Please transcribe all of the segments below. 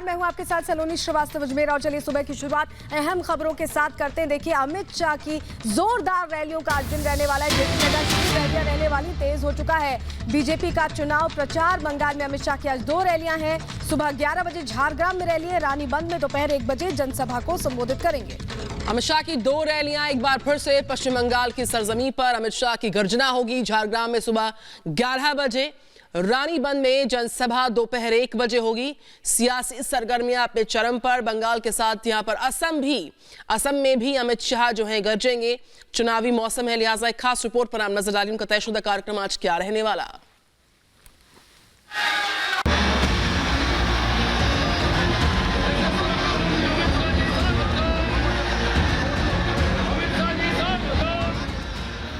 नमस्कार, मैं हूं आपके साथ सलोनी श्रीवास्तव अजमेर। और चलिए सुबह की शुरुआत अहम खबरों के साथ करते हैं। देखिए, अमित शाह की जोरदार रैलियों का आज दिन रहने वाला है। जेपी नड्डा की रैलियां रहने वाली, तेज हो चुका है बीजेपी का चुनाव प्रचार। बंगाल में अमित शाह की आज 2 रैलियां हैं। सुबह 11 बजे झारग्राम में रैली है, रानीबंद में दोपहर 1 बजे जनसभा को संबोधित करेंगे। अमित शाह की 2 रैलियां एक बार फिर से पश्चिम बंगाल की सरजमी पर अमित शाह की गर्जना होगी। झारग्राम में सुबह 11 बजे, रानीबंद में जनसभा दोपहर 1 बजे होगी। सियासी सरगर्मियां अपने चरम पर। बंगाल के साथ यहां पर असम में भी अमित शाह जो है गरजेंगे। चुनावी मौसम है, लिहाजा एक खास रिपोर्ट पर हम नजर डालें। उनका तयशुदा कार्यक्रम आज क्या रहने वाला।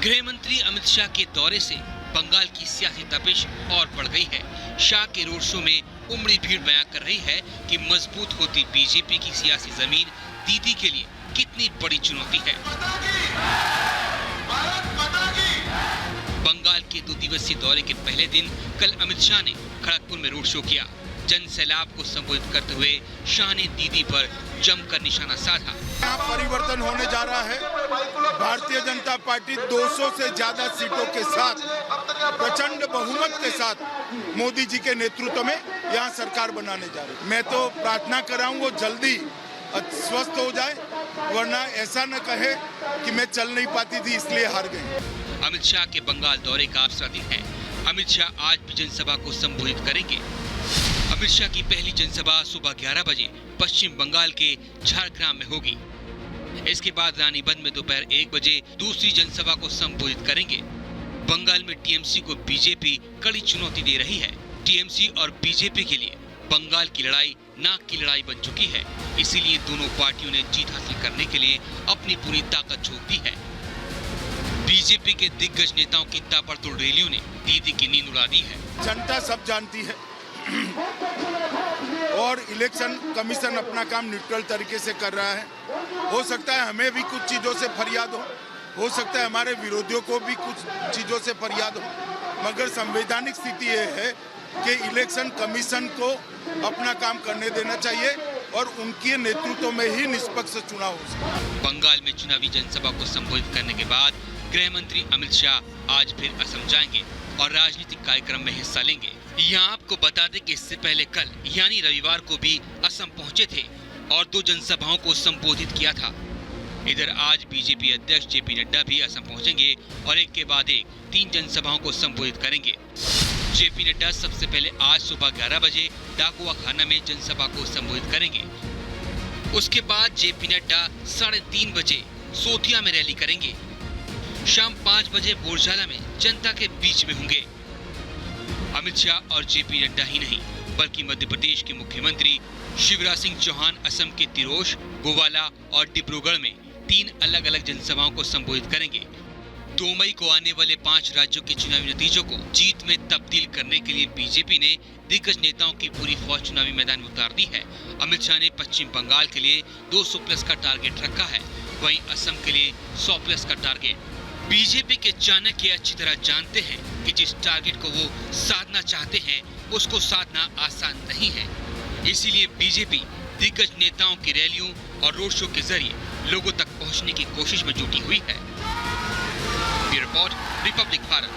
गृह मंत्री अमित शाह के दौरे से बंगाल की सियासी तपिश और बढ़ गई है। शाह के रोड शो में उमड़ी भीड़ बयां कर रही है कि मजबूत होती बीजेपी की सियासी जमीन दीदी के लिए कितनी बड़ी चुनौती है। बंगाल के 2 दिवसीय दौरे के पहले दिन कल अमित शाह ने खड़गपुर में रोड शो किया। जन सैलाब को संबोधित करते हुए शाह ने दीदी पर जमकर निशाना साधा। यहाँ परिवर्तन होने जा रहा है। भारतीय जनता पार्टी 200 से ज्यादा सीटों के साथ, प्रचंड बहुमत के साथ मोदी जी के नेतृत्व में यहाँ सरकार बनाने जा रही है। मैं तो प्रार्थना कर रहा हूँ वो जल्दी स्वस्थ हो जाए, वरना ऐसा न कहे कि मैं चल नहीं पाती थी इसलिए हार गई। अमित शाह के बंगाल दौरे का आज दिन है। अमित शाह आज भी जनसभा को संबोधित करेंगे। अमित शाह की पहली जनसभा सुबह 11 बजे पश्चिम बंगाल के झारग्राम में होगी। इसके बाद रानीबंद में दोपहर 1 बजे दूसरी जनसभा को संबोधित करेंगे। बंगाल में टीएमसी को बीजेपी कड़ी चुनौती दे रही है। टीएमसी और बीजेपी के लिए बंगाल की लड़ाई नाक की लड़ाई बन चुकी है। इसीलिए दोनों पार्टियों ने जीत हासिल करने के लिए अपनी पूरी ताकत झोंक दी है। बीजेपी के दिग्गज नेताओं की ताबड़तोड़ रैलियों ने दीदी की नींद उड़ा दी है। जनता सब जानती है और इलेक्शन कमीशन अपना काम न्यूट्रल तरीके से कर रहा है। हो सकता है हमें भी कुछ चीजों से फरियाद हो सकता है हमारे विरोधियों को भी कुछ चीजों से फरियाद हो, मगर संवैधानिक स्थिति ये है कि इलेक्शन कमीशन को अपना काम करने देना चाहिए और उनके नेतृत्व में ही निष्पक्ष चुनाव हो सके। बंगाल में चुनावी जनसभा को संबोधित करने के बाद गृह मंत्री अमित शाह आज फिर असम जाएंगे और राजनीतिक कार्यक्रम में हिस्सा लेंगे। यहाँ आपको बता दें कि इससे पहले कल यानी रविवार को भी असम पहुँचे थे और 2 जनसभाओं को संबोधित किया था। इधर आज बीजेपी अध्यक्ष जेपी नड्डा भी असम पहुंचेंगे और एक के बाद एक 3 जनसभाओं को संबोधित करेंगे। जेपी नड्डा सबसे पहले आज सुबह 11 बजे डाकुआ खाना में जनसभा को संबोधित करेंगे। उसके बाद जेपी नड्डा 3:30 बजे सोथिया में रैली करेंगे। शाम 5 बजे बोरझाला में जनता के बीच में होंगे। अमित शाह और जेपी नड्डा ही नहीं बल्कि मध्य प्रदेश के मुख्यमंत्री शिवराज सिंह चौहान असम के तिरोश, गोवाला और डिब्रूगढ़ में 3 अलग-अलग जनसभाओं को संबोधित करेंगे। 2 मई को आने वाले 5 राज्यों के चुनावी नतीजों को जीत में तब्दील करने के लिए बीजेपी ने दिग्गज नेताओं की पूरी फौज चुनावी मैदान में उतार दी है। अमित शाह ने पश्चिम बंगाल के लिए 200+ का टारगेट रखा है, वहीं असम के लिए 100+ का टारगेट। बीजेपी के चाणक्य अच्छी तरह जानते हैं कि जिस टारगेट को वो साधना चाहते हैं उसको साधना आसान नहीं है। इसीलिए बीजेपी दिग्गज नेताओं की रैलियों और रोड शो के जरिए लोगों तक पहुंचने की कोशिश में जुटी हुई है। Report Republic Bharat.